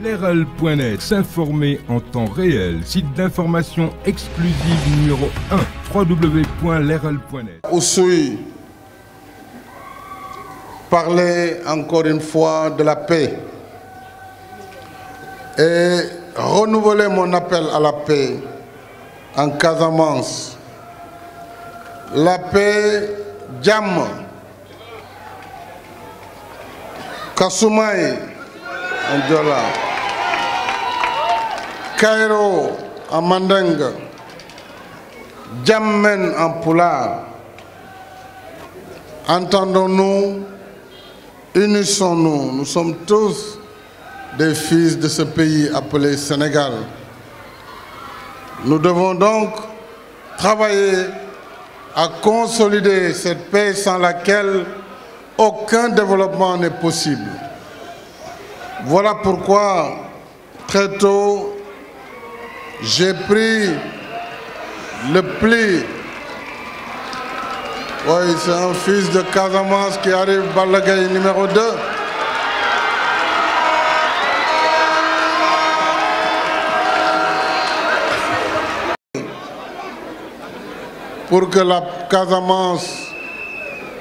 Leral.net, s'informer en temps réel. Site d'information exclusive numéro 1, www.leral.net. Oussouye parlait encore une fois de la paix et renouveler mon appel à la paix en Casamance. La paix, Djam, Kasumai en Diola, Cairo en Mandingue, Djammen en Pulaar. Entendons-nous, unissons-nous, nous sommes tous des fils de ce pays appelé Sénégal. Nous devons donc travailler à consolider cette paix sans laquelle aucun développement n'est possible. Voilà pourquoi, très tôt, j'ai pris le pli. Oui, c'est un fils de Casamance qui arrive, Balagaï numéro 2. Pour que la Casamance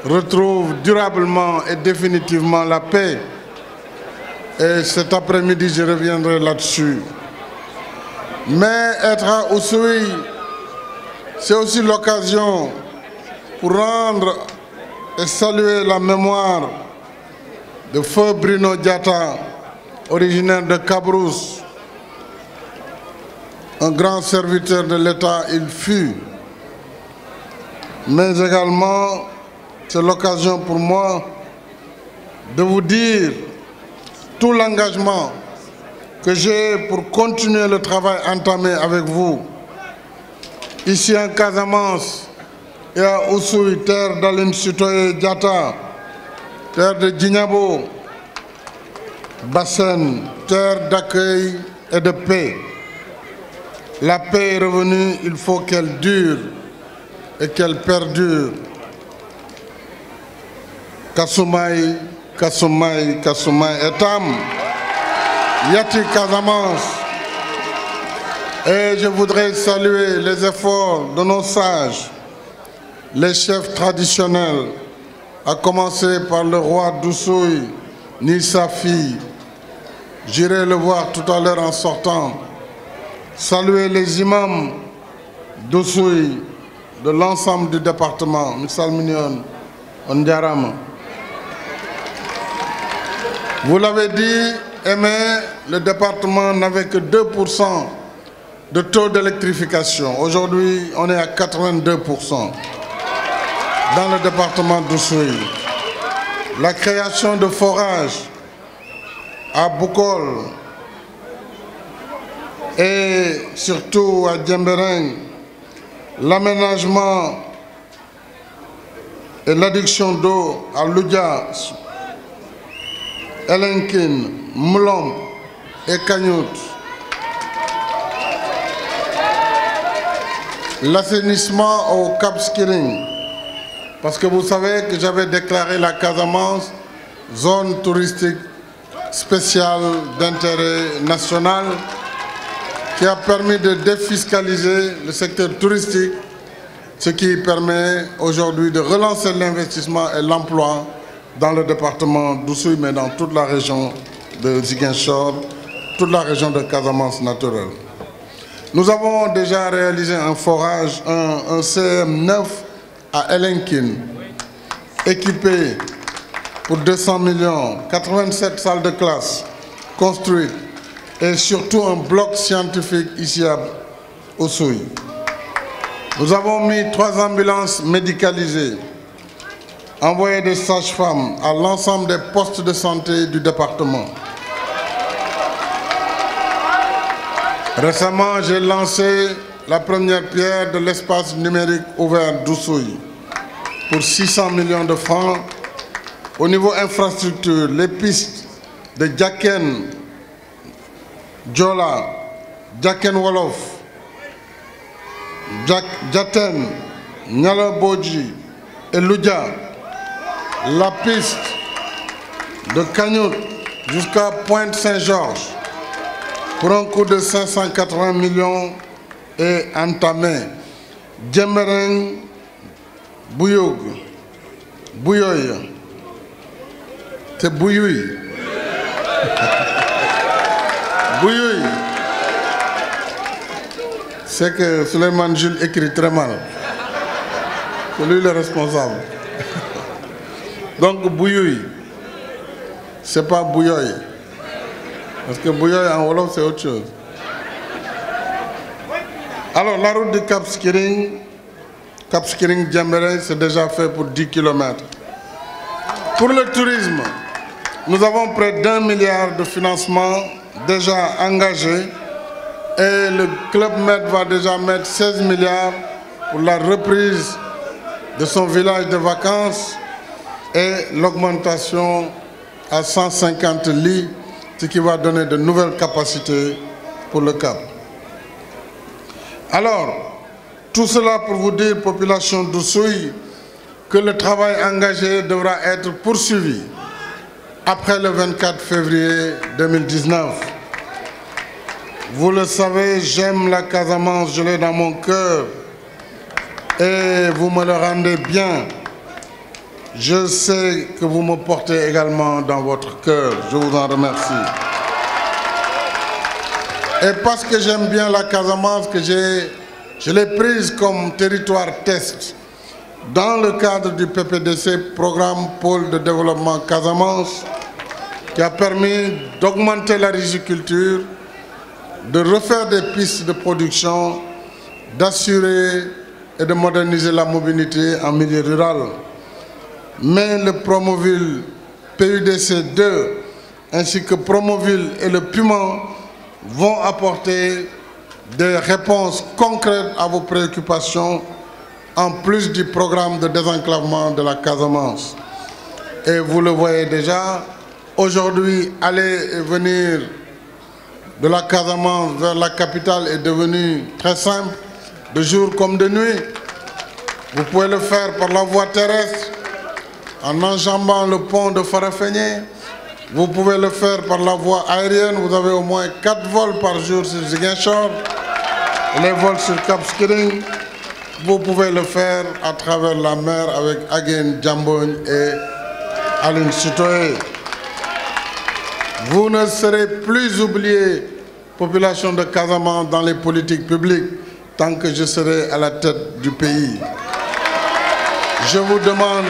retrouve durablement et définitivement la paix. Et cet après-midi, je reviendrai là-dessus. Mais être à Oussouye, c'est aussi l'occasion pour rendre et saluer la mémoire de feu Bruno Diatta, originaire de Cabrousse. Un grand serviteur de l'État, il fut. Mais également, c'est l'occasion pour moi de vous dire tout l'engagement que j'ai pour continuer le travail entamé avec vous. Ici en Casamance et à Oussouye, terre d'Aline Sitoé Diatta, terre de Djignabo, Bassène, terre d'accueil et de paix. La paix est revenue, il faut qu'elle dure et qu'elle perdure. Kasumai, Kasumai, Kasumai, Etam, Yati Casamance. Et je voudrais saluer les efforts de nos sages, les chefs traditionnels, à commencer par le roi d'Oussouye, ni sa fille. J'irai le voir tout à l'heure en sortant. Saluer les imams d'Oussouye, de l'ensemble du département, Missal Mignon, Ondiarama. Vous l'avez dit, Aimé, le département n'avait que 2% de taux d'électrification. Aujourd'hui, on est à 82% dans le département d'Oussouye. La création de forages à Boukol et surtout à Djembereng, l'aménagement et l'adduction d'eau à Loudia, Elenkin, Moulom et Kagnout. L'assainissement au Cap Skirring, parce que vous savez que j'avais déclaré la Casamance zone touristique spéciale d'intérêt national qui a permis de défiscaliser le secteur touristique, ce qui permet aujourd'hui de relancer l'investissement et l'emploi dans le département d'Oussouye, mais dans toute la région de Ziguinchor, toute la région de Casamance naturelle. Nous avons déjà réalisé un forage, un CM9 à Elenkin, équipé pour 200 millions, 87 salles de classe construites et surtout un bloc scientifique ici à Oussouye. Nous avons mis 3 ambulances médicalisées, envoyé des sages-femmes à l'ensemble des postes de santé du département. Récemment, j'ai lancé la première pierre de l'espace numérique ouvert d'Oussouye pour 600 millions de francs. Au niveau infrastructure, les pistes de Djaken, Djola, Djaken Wolof, Djaten, Nyaloboji et Loudia, la piste de Kagnout jusqu'à Pointe-Saint-Georges pour un coût de 580 millions est entamé. Djembereng Bouyoug, Bouyoy, c'est Bouyoui. Bouyoui. C'est que Suleiman Jules écrit très mal. C'est lui le responsable. Donc Bouyoui, c'est pas Bouyoy. Parce que Bouyoy en Wolof c'est autre chose. Alors la route du Cap Skirring, Djembereng, c'est déjà fait pour 10 km. Pour le tourisme, nous avons près d'1 milliard de financement déjà engagé et le Club Med va déjà mettre 16 milliards pour la reprise de son village de vacances et l'augmentation à 150 lits, ce qui va donner de nouvelles capacités pour le Cap. Alors, tout cela pour vous dire, population d'Oussouye, que le travail engagé devra être poursuivi après le 24 février 2019. Vous le savez, j'aime la Casamance, je l'ai dans mon cœur et vous me le rendez bien. Je sais que vous me portez également dans votre cœur. Je vous en remercie. Et parce que j'aime bien la Casamance, que je l'ai prise comme territoire test dans le cadre du PPDC, Programme Pôle de Développement Casamance, qui a permis d'augmenter la riziculture, de refaire des pistes de production, d'assurer et de moderniser la mobilité en milieu rural. Mais le Promoville PUDC 2 ainsi que Promoville et le Piment vont apporter des réponses concrètes à vos préoccupations en plus du programme de désenclavement de la Casamance. Et vous le voyez déjà, aujourd'hui, aller et venir de la Casamance vers la capitale est devenu très simple, de jour comme de nuit. Vous pouvez le faire par la voie terrestre, en enjambant le pont de Farafenni. Vous pouvez le faire par la voie aérienne. Vous avez au moins 4 vols par jour sur Ziguinchor, les vols sur Cap Skirring. Vous pouvez le faire à travers la mer avec Aguène Diambogne et Aline Sitoé. Vous ne serez plus oubliés, population de Casamance, dans les politiques publiques, tant que je serai à la tête du pays. Je vous demande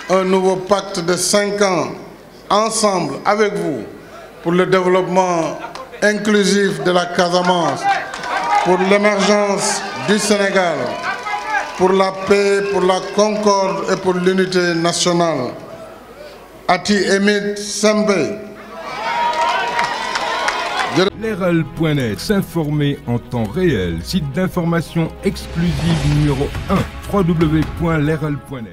un nouveau pacte de 5 ans, ensemble, avec vous, pour le développement inclusif de la Casamance, pour l'émergence du Sénégal, pour la paix, pour la concorde et pour l'unité nationale. Ati Emit Sembe. Leral.net, s'informer en temps réel, site d'information exclusive numéro 1, www.leral.net.